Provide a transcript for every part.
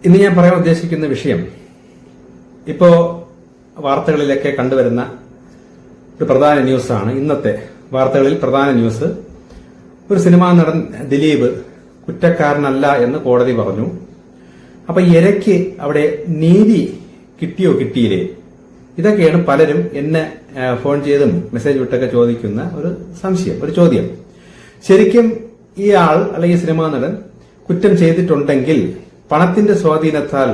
ഇന്ന് ഞാൻ പറയാൻ ഉദ്ദേശിക്കുന്ന വിഷയം ഇപ്പോ വാർത്തകളിലൊക്കെ കണ്ടുവരുന്ന ഒരു പ്രധാന ന്യൂസാണ്. ഇന്നത്തെ വാർത്തകളിൽ പ്രധാന ന്യൂസ്, ഒരു സിനിമാ നടൻ ദിലീപ് കുറ്റക്കാരനല്ല എന്ന് കോടതി പറഞ്ഞു. അപ്പൊ ഇരയ്ക്ക് അവിടെ നീതി കിട്ടിയോ കിട്ടിയില്ലേ, ഇതൊക്കെയാണ് പലരും എന്നെ ഫോൺ ചെയ്തും മെസ്സേജ് വിട്ടൊക്കെ ചോദിക്കുന്ന ഒരു സംശയം, ഒരു ചോദ്യം. ശരിക്കും ഈ ആൾ അല്ലെങ്കിൽ സിനിമാ നടൻ കുറ്റം ചെയ്തിട്ടുണ്ടെങ്കിൽ പണത്തിന്റെ സ്വാധീനത്താൽ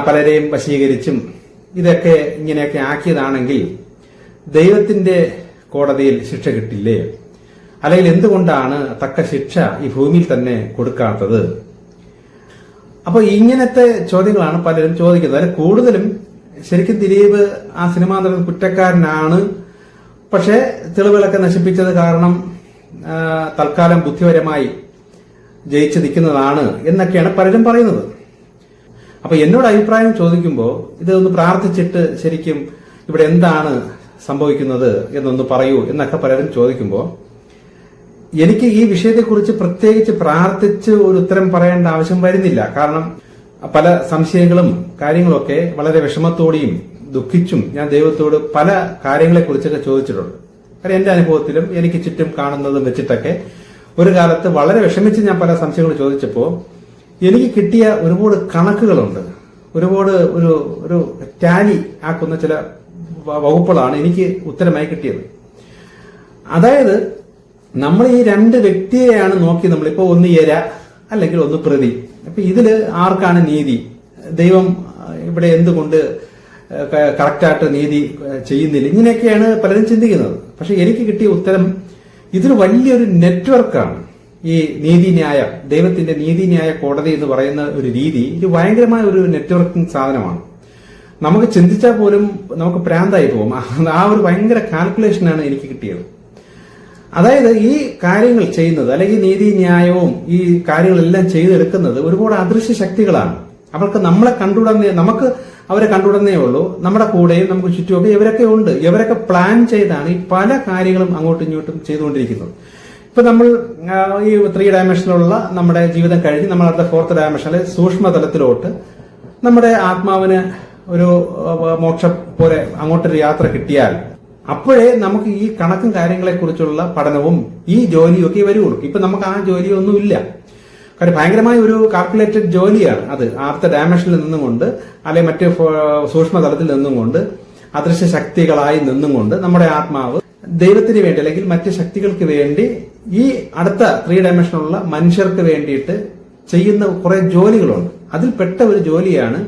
പലരെയും വശീകരിച്ചും ഇതൊക്കെ ഇങ്ങനെയൊക്കെ ആക്കിയതാണെങ്കിൽ ദൈവത്തിന്റെ കോടതിയിൽ ശിക്ഷ കിട്ടില്ലേ? അല്ലെങ്കിൽ എന്തുകൊണ്ടാണ് തക്ക ശിക്ഷ ഈ ഭൂമിയിൽ തന്നെ കൊടുക്കാത്തത്? അപ്പൊ ഇങ്ങനത്തെ ചോദ്യങ്ങളാണ് പലരും ചോദിക്കുന്നത്. അതിൽ കൂടുതലും ശരിക്കും ദിലീപ് ആ സിനിമാ നടൻ കുറ്റക്കാരനാണ്, പക്ഷെ തെളിവുകളൊക്കെ നശിപ്പിച്ചത് കാരണം തൽക്കാലം ബുദ്ധിപരമായി ജയിച്ചു നിൽക്കുന്നതാണ് എന്നൊക്കെയാണ് പലരും പറയുന്നത്. അപ്പൊ എന്നോട് അഭിപ്രായം ചോദിക്കുമ്പോൾ ഇതൊന്ന് പ്രാർത്ഥിച്ചിട്ട് ശരിക്കും ഇവിടെ എന്താണ് സംഭവിക്കുന്നത് എന്നൊന്ന് പറയൂ എന്നൊക്കെ പലരും ചോദിക്കുമ്പോൾ എനിക്ക് ഈ വിഷയത്തെക്കുറിച്ച് പ്രത്യേകിച്ച് പ്രാർത്ഥിച്ച് ഒരു ഉത്തരം പറയേണ്ട ആവശ്യം വരുന്നില്ല. കാരണം പല സംശയങ്ങളും കാര്യങ്ങളൊക്കെ വളരെ വിഷമത്തോടെയും ദുഃഖിച്ചും ഞാൻ ദൈവത്തോട് പല കാര്യങ്ങളെക്കുറിച്ചൊക്കെ ചോദിച്ചിട്ടുണ്ട്. കാരണം എന്റെ അനുഭവത്തിലും എനിക്ക് ചുറ്റും കാണുന്നതും വെച്ചിട്ടൊക്കെ ഒരു കാലത്ത് വളരെ വിഷമിച്ച് ഞാൻ പല സംശയങ്ങൾ ചോദിച്ചപ്പോൾ എനിക്ക് കിട്ടിയ ഒരുപാട് കണക്കുകളുണ്ട്, ഒരുപാട് ഒരു ടാലി ആക്കുന്ന ചില വകുപ്പുകളാണ് എനിക്ക് ഉത്തരമായി കിട്ടിയത്. അതായത് നമ്മൾ ഈ രണ്ട് വ്യക്തിയെയാണ് നോക്കി നമ്മളിപ്പോ ഒന്ന് ഇര അല്ലെങ്കിൽ ഒന്ന് പ്രതി. അപ്പൊ ഇതില് ആർക്കാണ് നീതി? ദൈവം ഇവിടെ എന്തുകൊണ്ട് കറക്റ്റായിട്ട് നീതി ചെയ്യുന്നില്ല? ഇങ്ങനെയൊക്കെയാണ് പലരും ചിന്തിക്കുന്നത്. പക്ഷെ എനിക്ക് കിട്ടിയ ഉത്തരം ഇതൊരു വലിയൊരു നെറ്റ്വർക്കാണ്. ഈ നീതിന്യായ, ദൈവത്തിന്റെ നീതിന്യായ കോടതി എന്ന് പറയുന്ന ഒരു രീതി ഇത് ഭയങ്കരമായ ഒരു നെറ്റ്വർക്കിംഗ് സാധനമാണ്. നമുക്ക് ചിന്തിച്ചാൽ പോലും നമുക്ക് പ്രാന്തായി പോകും. ആ ഒരു ഭയങ്കര കാൽക്കുലേഷനാണ് എനിക്ക് കിട്ടിയത്. അതായത് ഈ കാര്യങ്ങൾ ചെയ്യുന്നത് അല്ലെങ്കിൽ നീതിന്യായവും ഈ കാര്യങ്ങളെല്ലാം ചെയ്തെടുക്കുന്നത് ഒരുപാട് അദൃശ്യ ശക്തികളാണ്. അവർക്ക് നമ്മളെ കണ്ടുടന്നേ, നമുക്ക് അവരെ കണ്ടുടന്നേ ഉള്ളൂ. നമ്മുടെ കൂടെയും നമുക്ക് ചുറ്റുമൊക്കെ ഇവരൊക്കെ ഉണ്ട്. ഇവരൊക്കെ പ്ലാൻ ചെയ്താണ് ഈ പല കാര്യങ്ങളും അങ്ങോട്ടും ഇങ്ങോട്ടും ചെയ്തുകൊണ്ടിരിക്കുന്നത്. ഇപ്പൊ നമ്മൾ ഈ 3 ഡയമെൻഷനിലുള്ള നമ്മുടെ ജീവിതം കഴിഞ്ഞ് നമ്മൾ അടുത്ത 4th ഡയമെൻഷനിലെ സൂക്ഷ്മതലത്തിലോട്ട് നമ്മുടെ ആത്മാവിന് ഒരു മോക്ഷം പോലെ അങ്ങോട്ടൊരു യാത്ര കിട്ടിയാൽ അപ്പോഴേ നമുക്ക് ഈ കണക്കും കാര്യങ്ങളെ കുറിച്ചുള്ള പഠനവും ഈ ജോലിയും ഒക്കെ വരുള്ളൂ. ഇപ്പൊ നമുക്ക് ആ ജോലിയൊന്നുമില്ല. കാര്യം ഭയങ്കരമായ ഒരു കാൽക്കുലേറ്റഡ് ജോലിയാണ് അത്. ആദ്യത്തെ ഡയമെൻഷനിൽ നിന്നും കൊണ്ട് അല്ലെങ്കിൽ മറ്റ് സൂക്ഷ്മതലത്തിൽ നിന്നും കൊണ്ട് അദൃശ്യ ശക്തികളായി നിന്നും കൊണ്ട് നമ്മുടെ ആത്മാവ് ദൈവത്തിന് വേണ്ടി അല്ലെങ്കിൽ മറ്റ് ശക്തികൾക്ക് വേണ്ടി ഈ അടുത്ത 3 ഡയമെൻഷനുള്ള മനുഷ്യർക്ക് വേണ്ടിയിട്ട് ചെയ്യുന്ന കുറെ ജോലികളുണ്ട്. അതിൽപ്പെട്ട ഒരു ജോലിയാണ്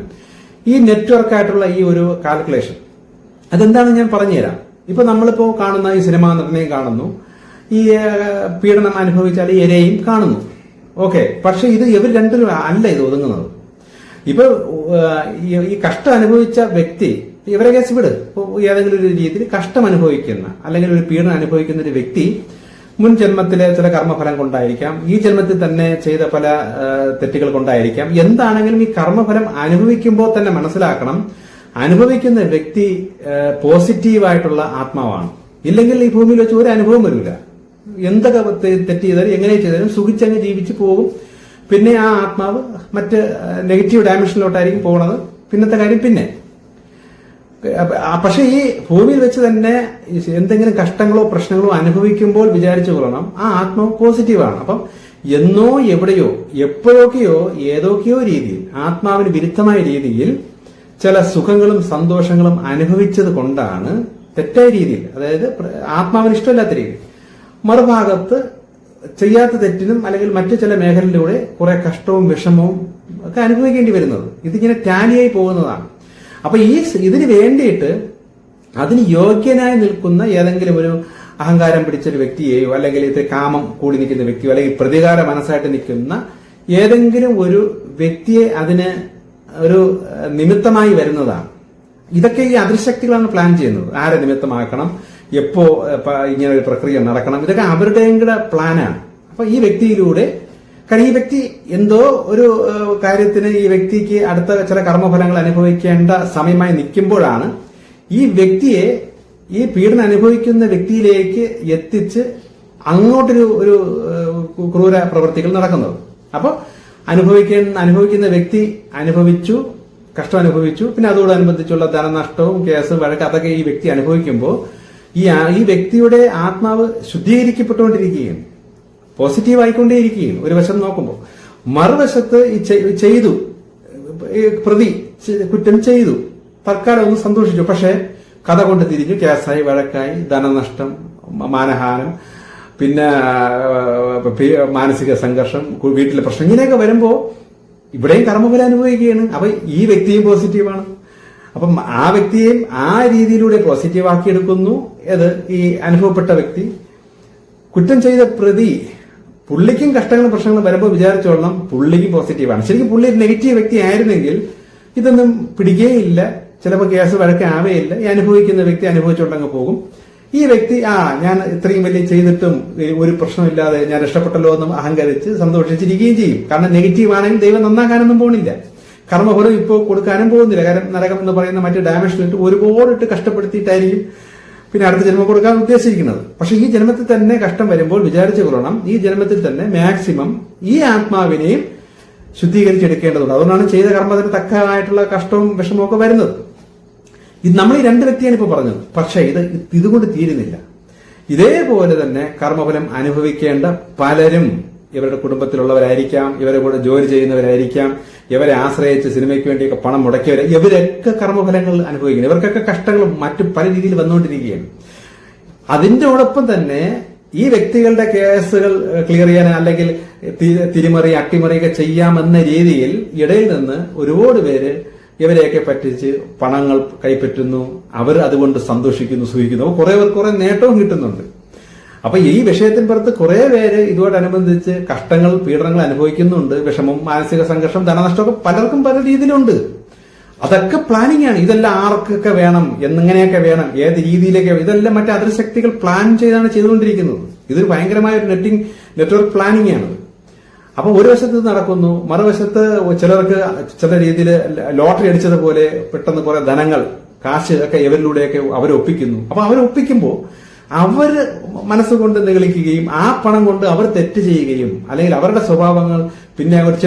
ഈ നെറ്റ്വർക്കായിട്ടുള്ള ഈ ഒരു കാൽക്കുലേഷൻ. അതെന്താണെന്ന് ഞാൻ പറഞ്ഞുതരാം. ഇപ്പൊ നമ്മളിപ്പോ കാണുന്ന ഈ സിനിമാ നടനെയും കാണുന്നു, ഈ പീഡനം അനുഭവിച്ചാൽ ഈ ഇരയും കാണുന്നു. ഓക്കെ, പക്ഷെ ഇവർ രണ്ടിലും അല്ല ഇത് ഒതുങ്ങുന്നത്. ഇപ്പൊ ഈ കഷ്ടം അനുഭവിച്ച വ്യക്തി, ഇവരെ കേസ് വിട്, ഏതെങ്കിലും ഒരു രീതിയിൽ കഷ്ടം അനുഭവിക്കുന്ന അല്ലെങ്കിൽ ഒരു പീഡനം അനുഭവിക്കുന്ന ഒരു വ്യക്തി മുൻ ജന്മത്തിലെ ചില കർമ്മഫലം കൊണ്ടായിരിക്കാം, ഈ ജന്മത്തിൽ തന്നെ ചെയ്ത പല തെറ്റുകൾ കൊണ്ടായിരിക്കാം. എന്താണെങ്കിലും ഈ കർമ്മഫലം അനുഭവിക്കുമ്പോൾ തന്നെ മനസ്സിലാക്കണം, അനുഭവിക്കുന്ന വ്യക്തി പോസിറ്റീവായിട്ടുള്ള ആത്മാവാണ്. ഇല്ലെങ്കിൽ ഈ ഭൂമിയിൽ വെച്ച് ഒരു അനുഭവം വരില്ല. എന്തൊക്കെ തെറ്റ് ചെയ്താലും എങ്ങനെ ചെയ്താലും സുഖിച്ചങ്ങ് ജീവിച്ചു പോകും. പിന്നെ ആ ആത്മാവ് മറ്റ് നെഗറ്റീവ് ഡയമെൻഷനിലോട്ടായിരിക്കും പോകുന്നത്. പിന്നത്തെ കാര്യം പിന്നെ. പക്ഷെ ഈ ഭൂമിയിൽ വെച്ച് തന്നെ എന്തെങ്കിലും കഷ്ടങ്ങളോ പ്രശ്നങ്ങളോ അനുഭവിക്കുമ്പോൾ വിചാരിച്ചു കൊള്ളണം ആ ആത്മാവ് പോസിറ്റീവാണ്. അപ്പം എന്നോ എവിടെയോ എപ്പോഴൊക്കെയോ ഏതൊക്കെയോ രീതിയിൽ ആത്മാവിന് വിരുദ്ധമായ രീതിയിൽ ചില സുഖങ്ങളും സന്തോഷങ്ങളും അനുഭവിച്ചത് കൊണ്ടാണ് തെറ്റായ രീതിയിൽ, അതായത് ആത്മാവിന് ഇഷ്ടമില്ലാത്ത രീതിയിൽ മറുഭാഗത്ത് ചെയ്യാത്ത തെറ്റിനും അല്ലെങ്കിൽ മറ്റു ചില മേഖലയിലൂടെ കുറെ കഷ്ടവും വിഷമവും ഒക്കെ അനുഭവിക്കേണ്ടി വരുന്നത്. ഇതിങ്ങനെ ടാലിയായി പോകുന്നതാണ്. അപ്പൊ ഇതിന് വേണ്ടിയിട്ട് അതിന് യോഗ്യനായി നിൽക്കുന്ന ഏതെങ്കിലും ഒരു അഹങ്കാരം പിടിച്ചൊരു വ്യക്തിയെയോ അല്ലെങ്കിൽ ഇത് കാമം കൂടി നിൽക്കുന്ന വ്യക്തിയോ അല്ലെങ്കിൽ പ്രതികാര മനസ്സായിട്ട് നിൽക്കുന്ന ഏതെങ്കിലും ഒരു വ്യക്തിയെ അതിന് ഒരു നിമിത്തമായി വരുന്നതാണ്. ഇതൊക്കെ ഈ അദൃശക്തികളാണ് പ്ലാൻ ചെയ്യുന്നത്. ആരെ നിമിത്തമാക്കണം, എപ്പോ ഇങ്ങനെ ഒരു പ്രക്രിയ നടക്കണം, ഇതൊക്കെ അവരുടെയും കൂടെ പ്ലാനാണ്. അപ്പൊ ഈ വ്യക്തിയിലൂടെ, കാരണം ഈ വ്യക്തി എന്തോ ഒരു കാര്യത്തിന് ഈ വ്യക്തിക്ക് അടുത്ത ചില കർമ്മഫലങ്ങൾ അനുഭവിക്കേണ്ട സമയമായി നിൽക്കുമ്പോഴാണ് ഈ വ്യക്തിയെ ഈ പീഡനം അനുഭവിക്കുന്ന വ്യക്തിയിലേക്ക് എത്തിച്ച് അങ്ങോട്ടൊരു ക്രൂര പ്രവൃത്തികൾ നടക്കുന്നത്. അപ്പൊ അനുഭവിക്കുന്ന വ്യക്തി അനുഭവിച്ചു, കഷ്ടം അനുഭവിച്ചു. പിന്നെ അതോടനുബന്ധിച്ചുള്ള ധനനഷ്ടവും കേസ് വഴക്ക് അതൊക്കെ ഈ വ്യക്തി അനുഭവിക്കുമ്പോൾ ഈ വ്യക്തിയുടെ ആത്മാവ് ശുദ്ധീകരിക്കപ്പെട്ടുകൊണ്ടിരിക്കുകയും പോസിറ്റീവ് ആയിക്കൊണ്ടേയിരിക്കുകയും ഒരു വശം നോക്കുമ്പോൾ, മറുവശത്ത് ചെയ്തു പ്രതി കുറ്റം ചെയ്തു, തൽക്കാലം ഒന്ന് സന്തോഷിച്ചു. പക്ഷെ കഥ കൊണ്ട് തിരിഞ്ഞു, കേസായി, വഴക്കായി, ധനനഷ്ടം, മാനഹാനം, പിന്നെ മാനസിക സംഘർഷം, വീട്ടിലെ പ്രശ്നം, ഇങ്ങനെയൊക്കെ വരുമ്പോ ഇവിടെയും കർമ്മഫലം അനുഭവിക്കുകയാണ്. അപ്പൊ ഈ വ്യക്തിയും പോസിറ്റീവാണ്. അപ്പം ആ വ്യക്തിയെയും ആ രീതിയിലൂടെ പോസിറ്റീവ് ആക്കിയെടുക്കുന്നു. ഏത് ഈ അനുഭവപ്പെട്ട വ്യക്തി. കുറ്റം ചെയ്ത പ്രതി, പുള്ളിക്കും കഷ്ടങ്ങളും പ്രശ്നങ്ങളും വരുമ്പോൾ വിചാരിച്ചോളണം പുള്ളിക്കും പോസിറ്റീവാണ്. ശരിക്കും പുള്ളി ഒരു നെഗറ്റീവ് വ്യക്തി ആയിരുന്നെങ്കിൽ ഇതൊന്നും പിടിക്കുകയില്ല, ചിലപ്പോൾ കേസ് വഴക്കാവേയില്ല. ഈ അനുഭവിക്കുന്ന വ്യക്തി അനുഭവിച്ചുകൊണ്ടങ്ങ് പോകും. ഈ വ്യക്തി ഞാൻ ഇത്രയും വലിയ ചെയ്തിട്ടും ഒരു പ്രശ്നമില്ലാതെ ഞാൻ രക്ഷപ്പെട്ടല്ലോ എന്നും അഹങ്കരിച്ച് സന്തോഷിച്ചിരിക്കുകയും ചെയ്യും. കാരണം നെഗറ്റീവ് ആണെങ്കിൽ ദൈവം നന്നാക്കാനൊന്നും പോകുന്നില്ല, കർമ്മഫലം ഇപ്പോൾ കൊടുക്കാനും പോകുന്നില്ല. കാരണം നരകം എന്ന് പറയുന്ന മറ്റു ഡയമെൻഷനിലിട്ട് ഒരുപാടിട്ട് കഷ്ടപ്പെടുത്തിയിട്ടായിരിക്കും പിന്നെ അടുത്ത ജന്മം കൊടുക്കാൻ ഉദ്ദേശിച്ചിരിക്കുന്നത്. പക്ഷെ ഈ ജന്മത്തിൽ തന്നെ കഷ്ടം വരുമ്പോൾ വിചാരിച്ചു കൊള്ളണം, ഈ ജന്മത്തിൽ തന്നെ മാക്സിമം ഈ ആത്മാവിനെയും ശുദ്ധീകരിച്ചെടുക്കേണ്ടതുണ്ട്. അതുകൊണ്ടാണ് ചെയ്ത കർമ്മത്തിന് തക്കമായിട്ടുള്ള കഷ്ടവും വിഷമവും ഒക്കെ വരുന്നത്. ഇത് നമ്മൾ ഈ രണ്ട് വ്യക്തിയാണ് ഇപ്പോൾ പറഞ്ഞത്. പക്ഷെ ഇതുകൊണ്ട് തീരുന്നില്ല. ഇതേപോലെ തന്നെ കർമ്മഫലം അനുഭവിക്കേണ്ട പലരും ഇവരുടെ കുടുംബത്തിലുള്ളവരായിരിക്കാം, ഇവരെ കൂടെ ജോലി ചെയ്യുന്നവരായിരിക്കാം, ഇവരെ ആശ്രയിച്ച് സിനിമയ്ക്ക് വേണ്ടിയൊക്കെ പണം മുടക്കിയവരെ, ഇവരൊക്കെ കർമ്മഫലങ്ങൾ അനുഭവിക്കുന്നു. ഇവർക്കൊക്കെ കഷ്ടങ്ങൾ മറ്റു പല രീതിയിൽ വന്നുകൊണ്ടിരിക്കുകയാണ്. അതിന്റെയോടൊപ്പം തന്നെ ഈ വ്യക്തികളുടെ കേസുകൾ ക്ലിയർ ചെയ്യാൻ അല്ലെങ്കിൽ തിരിമറി അട്ടിമറിയൊക്കെ ചെയ്യാമെന്ന രീതിയിൽ ഇടയിൽ നിന്ന് ഒരുപാട് പേര് ഇവരെയൊക്കെ പറ്റിച്ച് പണങ്ങൾ കൈപ്പറ്റുന്നു. അവർ അതുകൊണ്ട് സന്തോഷിക്കുന്നു, സുഖിക്കുന്നു. അപ്പോൾ കുറെ പേർക്ക് കുറെ നേട്ടവും കിട്ടുന്നുണ്ട്. അപ്പൊ ഈ വിഷയത്തിന് പുറത്ത് കുറെ പേര് ഇതോടനുബന്ധിച്ച് കഷ്ടങ്ങൾ, പീഡനങ്ങൾ അനുഭവിക്കുന്നുണ്ട്. വിഷമം, മാനസിക സംഘർഷം, ധനനഷ്ടമൊക്കെ പലർക്കും പല രീതിയിലുണ്ട്. അതൊക്കെ പ്ലാനിങ് ആണ്. ഇതെല്ലാം ആർക്കൊക്കെ വേണം, എങ്ങനെയൊക്കെ വേണം, ഏത് രീതിയിലേക്ക്, ഇതെല്ലാം മറ്റേ അതിർശക്തികൾ പ്ലാൻ ചെയ്താണ് ചെയ്തുകൊണ്ടിരിക്കുന്നത്. ഇതൊരു ഭയങ്കരമായ ഒരു നെറ്റ്വർക്ക് പ്ലാനിങ് ആണ്. അപ്പൊ ഒരു വശത്ത് ഇത് നടക്കുന്നു, മറുവശത്ത് ചിലർക്ക് ചില രീതിയിൽ ലോട്ടറി അടിച്ചതുപോലെ പെട്ടെന്ന് കുറെ ധനങ്ങൾ, കാശ് ഒക്കെ ഇവരിലൂടെയൊക്കെ അവരൊപ്പിക്കുന്നു. അപ്പൊ അവരൊപ്പിക്കുമ്പോൾ അവർ മനസ്സുകൊണ്ട് നിഗളിക്കുകയും ആ പണം കൊണ്ട് അവർ തെറ്റ് ചെയ്യുകയും അല്ലെങ്കിൽ അവരുടെ സ്വഭാവങ്ങൾ പിന്നെ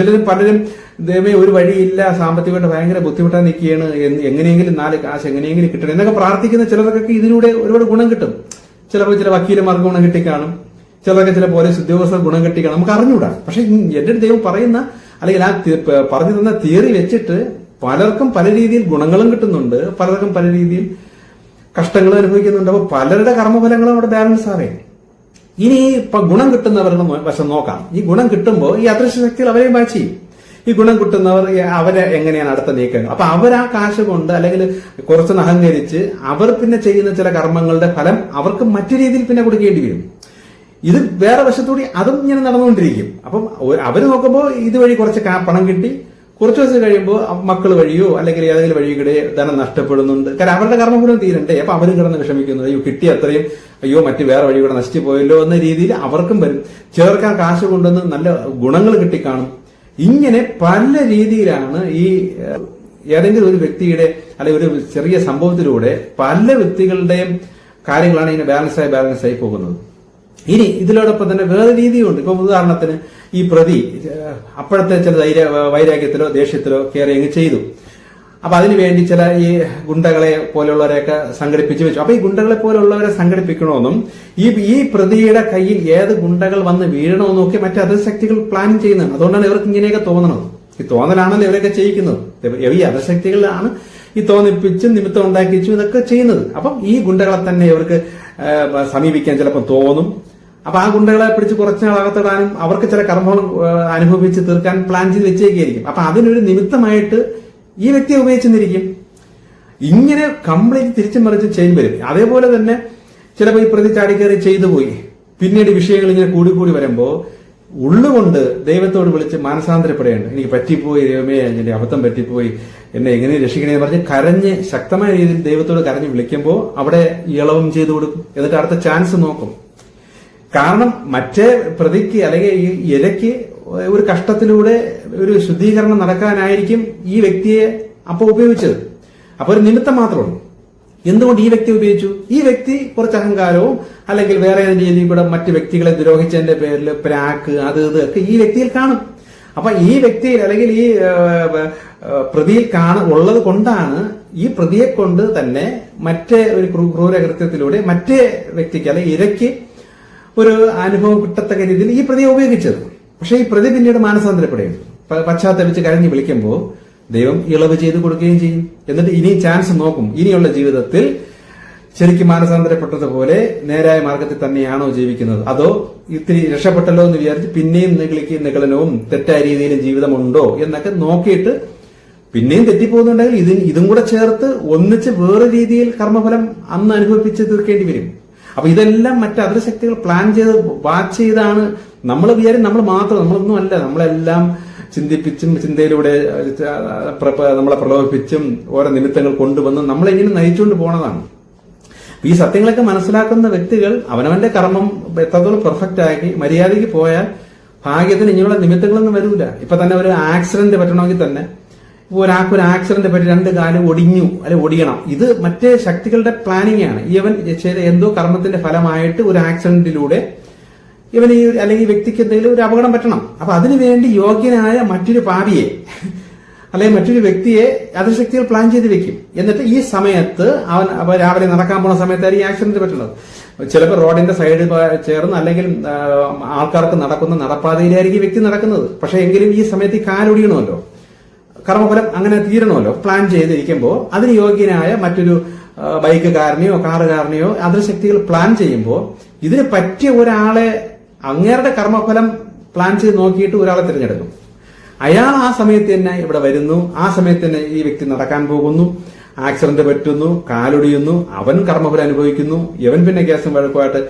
പലരും ദൈവമേ ഒരു വഴിയില്ല, സാമ്പത്തികമായിട്ട് ഭയങ്കര ബുദ്ധിമുട്ടാൻ നിൽക്കുകയാണ്, എങ്ങനെയെങ്കിലും 4 കാശ് എങ്ങനെയെങ്കിലും കിട്ടണം എന്നൊക്കെ പ്രാർത്ഥിക്കുന്ന ചിലർക്കൊക്കെ ഇതിലൂടെ ഒരുപാട് ഗുണം കിട്ടും. ചിലപ്പോൾ ചില വക്കീലന്മാർക്ക് ഗുണം കിട്ടിക്കാണും, ചിലർക്ക് ചില പോലീസ് ഉദ്യോഗസ്ഥർ ഗുണം കിട്ടിക്കാണും, നമുക്ക് അറിഞ്ഞൂടാ. പക്ഷെ എന്റെ ദൈവം പറയുന്ന അല്ലെങ്കിൽ ആ പറഞ്ഞു തന്ന തിയറി വെച്ചിട്ട് പലർക്കും പല രീതിയിൽ ഗുണങ്ങളും കിട്ടുന്നുണ്ട്, പലർക്കും പല രീതിയിൽ കഷ്ടങ്ങൾ അനുഭവിക്കുന്നുണ്ട്. അപ്പൊ പലരുടെ കർമ്മഫലങ്ങളും അവിടെ ബാലൻസ് ആവേ. ഇനി ഇപ്പൊ ഗുണം കിട്ടുന്നവരുടെ വശം നോക്കാം. ഈ ഗുണം കിട്ടുമ്പോൾ ഈ അദൃശ്യ ശക്തികൾ അവരെയും വാച്ച് ചെയ്യും. ഈ ഗുണം കിട്ടുന്നവർ അവരെ എങ്ങനെയാണ് അടുത്ത നീക്കങ്ങൾ. അപ്പൊ അവർ ആ കാശ് കൊണ്ട് അല്ലെങ്കിൽ കുറച്ചൊന്ന് അഹങ്കരിച്ച് അവർ പിന്നെ ചെയ്യുന്ന ചില കർമ്മങ്ങളുടെ ഫലം അവർക്ക് മറ്റു രീതിയിൽ പിന്നെ കൊടുക്കേണ്ടി വരും. ഇത് വേറെ വശത്തൂടി അതും ഇങ്ങനെ നടന്നുകൊണ്ടിരിക്കും. അപ്പം അവര് നോക്കുമ്പോൾ ഇതുവഴി കുറച്ച് പണം കിട്ടി, കുറച്ചു ദിവസം കഴിയുമ്പോൾ മക്കൾ വഴിയോ അല്ലെങ്കിൽ ഏതെങ്കിലും വഴി കൂടെ ധനം നഷ്ടപ്പെടുന്നുണ്ട്. കാരണം അവരുടെ കർമ്മഫലം തീരണ്ടേ. അപ്പൊ അവരും കിടന്ന് വിഷമിക്കുന്നത്, അയ്യോ കിട്ടിയ അത്രയും, അയ്യോ മറ്റു വേറെ വഴി കൂടെ നശിച്ചു പോയല്ലോ എന്ന രീതിയിൽ അവർക്കും വരും. ചിലർക്ക് ആ കാശ് കൊണ്ടുവന്ന് നല്ല ഗുണങ്ങൾ കിട്ടിക്കാണും. ഇങ്ങനെ പല രീതിയിലാണ് ഈ ഏതെങ്കിലും ഒരു വ്യക്തിയുടെ അല്ലെങ്കിൽ ഒരു ചെറിയ സംഭവത്തിലൂടെ പല വ്യക്തികളുടെയും കാര്യങ്ങളാണ് ഇങ്ങനെ ബാലൻസ് ആയി പോകുന്നത്. ഇനി ഇതിനോടൊപ്പം തന്നെ വേറെ രീതിയുണ്ട്. ഇപ്പൊ ഉദാഹരണത്തിന് ഈ പ്രതി അപ്പോഴത്തെ ചില വൈരാഗ്യത്തിലോ ദേഷ്യത്തിലോ കയറി ചെയ്തു. അപ്പൊ അതിനുവേണ്ടി ചില ഈ ഗുണ്ടകളെ പോലെയുള്ളവരെയൊക്കെ സംഘടിപ്പിച്ച് വെച്ചു. അപ്പൊ ഈ ഗുണ്ടകളെ പോലെയുള്ളവരെ സംഘടിപ്പിക്കണമെന്നും ഈ പ്രതിയുടെ കയ്യിൽ ഏത് ഗുണ്ടകൾ വന്ന് വീഴണമെന്നും ഒക്കെ മറ്റു അതിർശക്തികൾ പ്ലാൻ ചെയ്യുന്നതാണ്. അതുകൊണ്ടാണ് ഇവർക്ക് ഇങ്ങനെയൊക്കെ തോന്നണത്. ഈ തോന്നലാണല്ലോ ഇവരൊക്കെ ചെയ്യിക്കുന്നത്. ഈ അതിർശക്തികളിലാണ് ഈ തോന്നിപ്പിച്ചും നിമിത്തം ഉണ്ടാക്കിച്ചും ഇതൊക്കെ ചെയ്യുന്നത്. അപ്പം ഈ ഗുണ്ടകളെ തന്നെ ഇവർക്ക് സമീപിക്കാൻ ചിലപ്പോൾ തോന്നും. അപ്പൊ ആ ഗുണ്ടകളെ പിടിച്ച് കുറച്ച് നാളകത്തിടാനും അവർക്ക് ചില കർമ്മങ്ങൾ അനുഭവിച്ച് തീർക്കാൻ പ്ലാൻ ചെയ്ത് വെച്ചേക്കായിരിക്കും. അപ്പൊ അതിനൊരു നിമിത്തമായിട്ട് ഈ വ്യക്തിയെ ഉപയോഗിച്ചെന്നിരിക്കും. ഇങ്ങനെ കംപ്ലീറ്റ് തിരിച്ചും മറിച്ചും ചെയ്തു വരും. അതേപോലെ തന്നെ ചിലപ്പോൾ ഈ പ്രതി ചാടിക്കയറി ചെയ്തു പോയി, പിന്നീട് വിഷയങ്ങൾ ഇങ്ങനെ കൂടി വരുമ്പോ ഉള്ളുകൊണ്ട് ദൈവത്തോട് വിളിച്ച് മാനസാന്തരപ്പെടേണ്ട, എനിക്ക് പറ്റിപ്പോയി ദൈവമേ, എന്റെ അബദ്ധം പറ്റിപ്പോയി, എന്നെ എങ്ങനെ രക്ഷിക്കണേ പറഞ്ഞ് കരഞ്ഞ് ശക്തമായ രീതിയിൽ ദൈവത്തോട് കരഞ്ഞ് വിളിക്കുമ്പോൾ അവിടെ ഇളവും ചെയ്തു കൊടുക്കും. എന്നിട്ട് അടുത്ത ചാൻസ് നോക്കും. കാരണം മറ്റേ പ്രതിക്ക് അല്ലെങ്കിൽ ഈ ഇരയ്ക്ക് ഒരു കഷ്ടത്തിലൂടെ ഒരു ശുദ്ധീകരണം നടക്കാനായിരിക്കും ഈ വ്യക്തിയെ അപ്പോൾ ഉപയോഗിച്ചത്. അപ്പൊ ഒരു നിമിത്തം മാത്രമുള്ളൂ. എന്തുകൊണ്ട് ഈ വ്യക്തി ഉപയോഗിച്ചു? ഈ വ്യക്തി കുറച്ച് അഹങ്കാരവും അല്ലെങ്കിൽ വേറെ ഏതെങ്കിലും രീതിയിൽ കൂടെ മറ്റു വ്യക്തികളെ ദ്രോഹിച്ചതിന്റെ പേരിൽ പ്രാക്ക് അത് ഇതൊക്കെ ഈ വ്യക്തിയിൽ കാണും. അപ്പൊ ഈ വ്യക്തിയിൽ അല്ലെങ്കിൽ ഈ പ്രതിയിൽ ഉള്ളത് കൊണ്ടാണ് ഈ പ്രതിയെ കൊണ്ട് തന്നെ മറ്റേ ഒരു ക്രൂരകൃത്യത്തിലൂടെ മറ്റേ വ്യക്തിക്ക് അല്ലെങ്കിൽ ഇരയ്ക്ക് ഒരു അനുഭവം കിട്ടത്തക്ക രീതിയിൽ ഈ പ്രതിയെ ഉപയോഗിച്ചത്. പക്ഷെ ഈ പ്രതി പിന്നീട് മാനസാന്തരപ്പെടുകയും പശ്ചാത്തപിച്ച് കരഞ്ഞു വിളിക്കുമ്പോൾ ദൈവം ഇളവ് ചെയ്ത് കൊടുക്കുകയും ചെയ്യും. എന്നിട്ട് ഇനി ചാൻസ് നോക്കും, ഇനിയുള്ള ജീവിതത്തിൽ ശരിക്കും മാനസാന്തരപ്പെട്ടതുപോലെ നേരായ മാർഗത്തിൽ തന്നെയാണോ ജീവിക്കുന്നത്, അതോ ഇത്തിരി രക്ഷപ്പെട്ടല്ലോ എന്ന് വിചാരിച്ച് പിന്നെയും നിഗളനവും തെറ്റായ രീതിയിലും ജീവിതമുണ്ടോ എന്നൊക്കെ നോക്കിയിട്ട് പിന്നെയും തെറ്റിപ്പോകുന്നുണ്ടെങ്കിൽ ഇതും കൂടെ ചേർത്ത് ഒന്നിച്ച് വേറെ രീതിയിൽ കർമ്മഫലം അന്ന് അനുഭവിപ്പിച്ച് തീർക്കേണ്ടി വരും. അപ്പൊ ഇതെല്ലാം മറ്റ് അദൃശക്തികൾ പ്ലാൻ ചെയ്ത് വാച്ച് ചെയ്താണ്. നമ്മൾ വിചാരം നമ്മൾ മാത്രം, നമ്മളൊന്നും അല്ല, നമ്മളെല്ലാം ചിന്തിപ്പിച്ചും ചിന്തയിലൂടെ നമ്മളെ പ്രലോഭിപ്പിച്ചും ഓരോ നിമിത്തങ്ങൾ കൊണ്ടുവന്ന് നമ്മളെങ്ങനെ നയിച്ചുകൊണ്ട് പോണതാണ്. ഈ സത്യങ്ങളൊക്കെ മനസ്സിലാക്കുന്ന വ്യക്തികൾ അവനവന്റെ കർമ്മം എത്രത്തോളം പെർഫെക്റ്റ് ആക്കി മര്യാദയ്ക്ക് പോയാൽ ഭാഗ്യത്തിന് ഇങ്ങനെയുള്ള നിമിത്തങ്ങളൊന്നും വരൂല. ഇപ്പൊ തന്നെ ഒരു ആക്സിഡന്റ് പറ്റണമെങ്കിൽ തന്നെ ഒരാൾക്ക് ഒരു ആക്സിഡന്റ് പറ്റി 2 കാല് ഒടിഞ്ഞു അല്ലെ ഒടിയണം, ഇത് മറ്റേ ശക്തികളുടെ പ്ലാനിങ് ആണ്. ഇവൻ ചെയ്ത എന്തോ കർമ്മത്തിന്റെ ഫലമായിട്ട് ഒരു ആക്സിഡന്റിലൂടെ ഇവൻ അല്ലെങ്കിൽ വ്യക്തിക്ക് എന്തെങ്കിലും ഒരു അപകടം പറ്റണം. അപ്പൊ അതിനുവേണ്ടി യോഗ്യനായ മറ്റൊരു പാപിയെ അല്ലെങ്കിൽ മറ്റൊരു വ്യക്തിയെ അദൃശക്തികൾ പ്ലാൻ ചെയ്ത് വെക്കും. എന്നിട്ട് ഈ സമയത്ത് അവൻ രാവിലെ നടക്കാൻ പോണ സമയത്തായിരിക്കും ഈ ആക്സിഡന്റ് പറ്റുന്നത്. ചിലപ്പോൾ റോഡിന്റെ സൈഡ് ചേർന്ന് അല്ലെങ്കിൽ ആൾക്കാർക്ക് നടക്കുന്ന നടപ്പാതയിലായിരിക്കും വ്യക്തി നടക്കുന്നത്. പക്ഷെ എങ്കിലും ഈ സമയത്ത് ഈ കാലൊടിയണമല്ലോ, കർമ്മഫലം അങ്ങനെ തീരണമല്ലോ. പ്ലാൻ ചെയ്തിരിക്കുമ്പോൾ അതിന് യോഗ്യനായ മറ്റൊരു ബൈക്കുകാരനെയോ കാറുകാരനെയോ അദൃശക്തികൾ പ്ലാൻ ചെയ്യുമ്പോൾ ഇതിന് പറ്റിയ ഒരാളെ അങ്ങേരുടെ കർമ്മഫലം പ്ലാൻ ചെയ്ത് നോക്കിയിട്ട് ഒരാളെ തിരഞ്ഞെടുക്കും. അയാൾ ആ സമയത്ത് തന്നെ ഇവിടെ വരുന്നു, ആ സമയത്ത് തന്നെ ഈ വ്യക്തി നടക്കാൻ പോകുന്നു, ആക്സിഡന്റ് പറ്റുന്നു, കാലൊടിയുന്നു, അവൻ കർമ്മഫലം അനുഭവിക്കുന്നു. ഇവൻ പിന്നെ കേസും വഴക്കുമായിട്ട്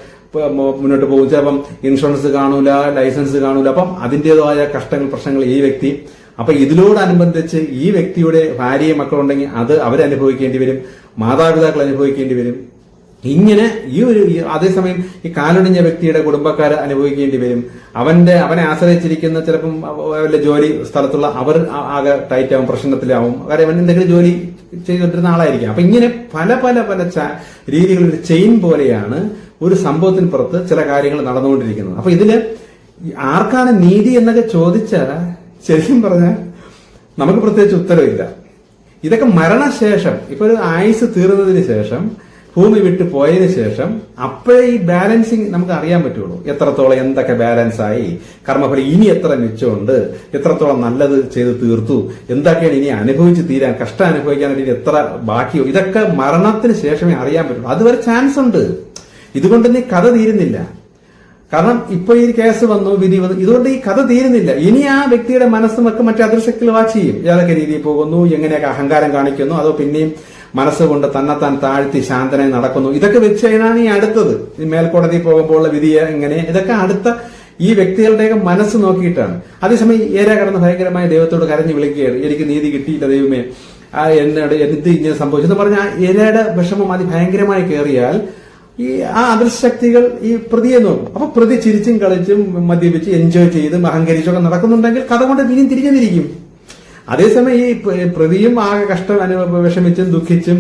മുന്നോട്ട് പോകും. ചിലപ്പം ഇൻഷുറൻസ് കാണൂല, ലൈസൻസ് കാണൂല. അപ്പം അതിന്റേതായ കഷ്ടങ്ങൾ പ്രശ്നങ്ങൾ ഈ വ്യക്തി. അപ്പൊ ഇതിനോടനുബന്ധിച്ച് ഈ വ്യക്തിയുടെ ഭാര്യയും മക്കളുണ്ടെങ്കിൽ അത് അവരനുഭവിക്കേണ്ടി വരും, മാതാപിതാക്കൾ അനുഭവിക്കേണ്ടി വരും. ഇങ്ങനെ അതേസമയം ഈ കാലൊടിഞ്ഞ വ്യക്തിയുടെ കുടുംബക്കാർ അനുഭവിക്കേണ്ടി വരും. അവനെ ആശ്രയിച്ചിരിക്കുന്ന ചിലപ്പം അവരുടെ ജോലി സ്ഥലത്തുള്ള അവർ ആകെ ടൈറ്റ് ആവും, പ്രശ്നത്തിലാവും. കാര്യം അവൻ എന്തെങ്കിലും ജോലി ചെയ്തുകൊണ്ടിരുന്ന ആളായിരിക്കും. അപ്പൊ ഇങ്ങനെ പല പല പല രീതികളിൽ ചെയിൻ പോലെയാണ് ഒരു സംഭവത്തിന് പുറത്ത് ചില കാര്യങ്ങൾ നടന്നുകൊണ്ടിരിക്കുന്നത്. അപ്പൊ ഇതില് ആർക്കാണ് നീതി എന്നൊക്കെ ചോദിച്ചാൽ ശരിക്കും പറഞ്ഞാൽ നമുക്ക് പ്രത്യേകിച്ച് ഉത്തരവില്ല. ഇതൊക്കെ മരണശേഷം, ഇപ്പൊ ഒരു ആയുസ് തീർന്നതിന് ശേഷം, ഭൂമി വിട്ടു പോയതിനു ശേഷം അപ്പോഴേ ഈ ബാലൻസിങ് നമുക്ക് അറിയാൻ പറ്റുള്ളൂ. എത്രത്തോളം എന്തൊക്കെ ബാലൻസ് ആയി, കർമ്മഫലം ഇനി എത്ര മിച്ചമുണ്ട്, എത്രത്തോളം നല്ലത് ചെയ്ത് തീർത്തു, എന്തൊക്കെയാണ് ഇനി അനുഭവിച്ച് തീരാൻ, കഷ്ടം അനുഭവിക്കാൻ വേണ്ടി എത്ര ബാക്കിയോ, ഇതൊക്കെ മരണത്തിന് ശേഷമേ അറിയാൻ പറ്റുള്ളൂ. അതുവരെ ചാൻസ് ഉണ്ട്. ഇതുകൊണ്ട് നീ കഥ തീരുന്നില്ല. കാരണം ഇപ്പൊ ഈ കേസ് വന്നു, വിധി വന്നു, ഇതുകൊണ്ട് ഈ കഥ തീരുന്നില്ല. ഇനി ആ വ്യക്തിയുടെ മനസ്സുമൊക്കെ മറ്റു അദൃശക്തികൾ വാച്ച് ചെയ്യും. ഏതൊക്കെ രീതിയിൽ പോകുന്നു, എങ്ങനെയൊക്കെ അഹങ്കാരം കാണിക്കുന്നു, അതോ പിന്നെയും മനസ്സുകൊണ്ട് തന്നെത്താൻ താഴ്ത്തി ശാന്തനായി നടക്കുന്നു. ഇതൊക്കെ വെച്ച് കഴിഞ്ഞാണ് ഈ അടുത്തത് ഈ മേൽക്കോടതി പോകുമ്പോഴുള്ള വിധിയെ ഇങ്ങനെ, ഇതൊക്കെ അടുത്ത ഈ വ്യക്തികളുടെയൊക്കെ മനസ്സ് നോക്കിയിട്ടാണ്. അതേസമയം ഏര കടന്ന് ഭയങ്കരമായ ദൈവത്തോട് കരഞ്ഞു വിളിക്കുകയാണ്, എനിക്ക് നീതി കിട്ടിയില്ല ദൈവമേ, എന്നോട് എന്ത് ഇങ്ങനെ സംഭവിച്ചെന്ന് പറഞ്ഞാൽ ഏരയുടെ വിഷമം അതിഭയങ്കരമായി കയറിയാൽ ഈ ആ അദൃശക്തികൾ ഈ പ്രതിയെ നോക്കും. അപ്പൊ പ്രതി ചിരിച്ചും കളിച്ചും മദ്യപിച്ച് എൻജോയ് ചെയ്തും അഹങ്കരിച്ചൊക്കെ നടക്കുന്നുണ്ടെങ്കിൽ കഥ കൊണ്ട് ഇനിയും തിരിഞ്ഞിരിക്കും. അതേസമയം ഈ പ്രതിയും ആകെ കഷ്ടം വിഷമിച്ചും ദുഃഖിച്ചും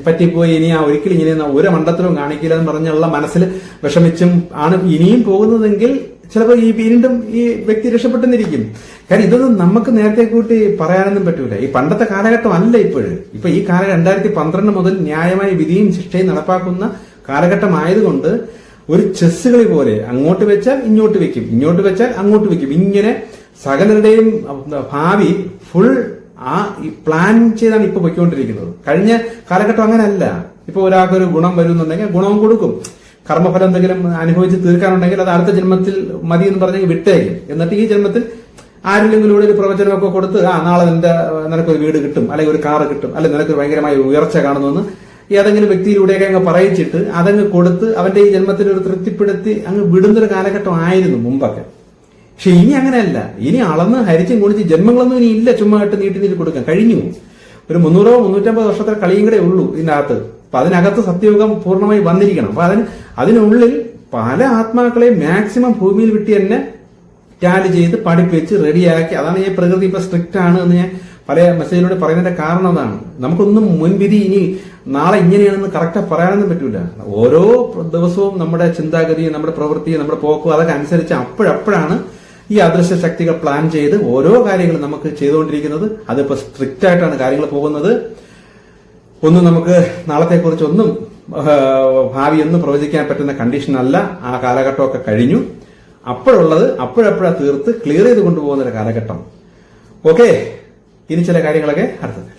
പറ്റിപ്പോയി ഇനി ആ ഒരിക്കലും ഇങ്ങനെ ഒരു മണ്ടത്തിലും കാണിക്കില്ല എന്ന് പറഞ്ഞുള്ള മനസ്സിൽ വിഷമിച്ചും ആണ് ഇനിയും പോകുന്നതെങ്കിൽ ചിലപ്പോൾ ഈ വീണ്ടും ഈ വ്യക്തി രക്ഷപ്പെട്ടെന്നിരിക്കും. കാരണം ഇതൊന്നും നമുക്ക് നേരത്തെ കൂട്ടി പറയാനൊന്നും പറ്റൂല. ഈ പണ്ടത്തെ കാലഘട്ടം അല്ല ഇപ്പോഴും. ഇപ്പൊ ഈ കാലം 2012 മുതൽ ന്യായമായ വിധിയും ശിക്ഷയും നടപ്പാക്കുന്ന കാലഘട്ടമായതുകൊണ്ട് ഒരു ചെസ് കളി പോലെ അങ്ങോട്ട് വെച്ചാൽ ഇങ്ങോട്ട് വെക്കും, ഇങ്ങോട്ട് വെച്ചാൽ അങ്ങോട്ട് വെക്കും. ഇങ്ങനെ സകലരുടെയും ഭാവി ഫുൾ ആ പ്ലാൻ ചെയ്താണ് ഇപ്പൊ പൊയ്ക്കൊണ്ടിരിക്കുന്നത്. കഴിഞ്ഞ കാലഘട്ടം അങ്ങനെയല്ല. ഇപ്പൊ ഒരാൾക്കൊരു ഗുണം വരുന്നുണ്ടെങ്കിൽ ഗുണവും കൊടുക്കും. കർമ്മഫലം എന്തെങ്കിലും അനുഭവിച്ച് തീർക്കാനുണ്ടെങ്കിൽ അത് അടുത്ത ജന്മത്തിൽ മതി എന്ന് പറഞ്ഞെങ്കിൽ വിട്ടേക്കും. എന്നിട്ട് ഈ ജന്മത്തിൽ ആരില്ലെങ്കിലൂടെ ഒരു പ്രവചനമൊക്കെ കൊടുത്ത് നാളെ നിനക്കൊരു വീട് കിട്ടും, അല്ലെങ്കിൽ ഒരു കാറ് കിട്ടും, അല്ലെങ്കിൽ നിനക്ക് ഭയങ്കരമായ ഉയർച്ച കാണുമെന്ന് ഏതെങ്കിലും വ്യക്തിയിലൂടെയൊക്കെ അങ്ങ് പറയിച്ചിട്ട് അതങ്ങ് കൊടുത്ത് അവന്റെ ഈ ജന്മത്തിൽ ഒരു തൃപ്തിപ്പെടുത്തി അങ്ങ് വിടുന്നൊരു കാലഘട്ടം ആയിരുന്നു മുമ്പൊക്കെ. പക്ഷെ ഇനി അങ്ങനെയല്ല. ഇനി അളന്ന് ഹരിച്ചും കുടിച്ച് ജന്മങ്ങളൊന്നും ഇനി ഇല്ല. ചുമ്മാ ആയിട്ട് നീട്ടി കൊടുക്കാൻ കഴിഞ്ഞു. ഒരു 300-350 വർഷത്തെ കളിയും കൂടെ ഉള്ളൂ ഇതിനകത്ത്. അപ്പൊ അതിനകത്ത് സത്യയുഗം പൂർണ്ണമായി വന്നിരിക്കണം. അപ്പൊ അതിനുള്ളിൽ പല ആത്മാക്കളെയും മാക്സിമം ഭൂമിയിൽ വിട്ട് തന്നെ ടാലി ചെയ്ത് പഠിപ്പിച്ച് റെഡിയാക്കി. അതാണ് ഈ പ്രകൃതി ഇപ്പൊ സ്ട്രിക്റ്റ് ആണ് എന്ന് ഞാൻ പല മെസ്സേജിലൂടെ പറയുന്നതിന്റെ കാരണം അതാണ്. നമുക്കൊന്നും മുൻവിധി ഇനി നാളെ ഇങ്ങനെയാണെന്ന് കറക്റ്റ് പറയാനൊന്നും പറ്റൂല. ഓരോ ദിവസവും നമ്മുടെ ചിന്താഗതി, നമ്മുടെ പ്രവൃത്തി, നമ്മുടെ പോക്കും അതൊക്കെ അനുസരിച്ച് അപ്പോഴപ്പോഴാണ് ഈ അദൃശ്യ ശക്തികൾ പ്ലാൻ ചെയ്ത് ഓരോ കാര്യങ്ങളും നമുക്ക് ചെയ്തുകൊണ്ടിരിക്കുന്നത്. അതിപ്പോ സ്ട്രിക്റ്റ് ആയിട്ടാണ് കാര്യങ്ങൾ പോകുന്നത്. ഒന്നും നമുക്ക് നാളത്തെക്കുറിച്ച് ഒന്നും ഭാവിയൊന്നും പ്രവചിക്കാൻ പറ്റുന്ന കണ്ടീഷൻ അല്ല. ആ കാലഘട്ടമൊക്കെ കഴിഞ്ഞു. അപ്പോഴുള്ളത് അപ്പോഴപ്പോഴാ തീർത്ത് ക്ലിയർ ചെയ്ത് കൊണ്ടുപോകുന്ന ഒരു കാലഘട്ടം. ഓക്കെ, ഇനി ചില കാര്യങ്ങളൊക്കെ അടുത്തത്.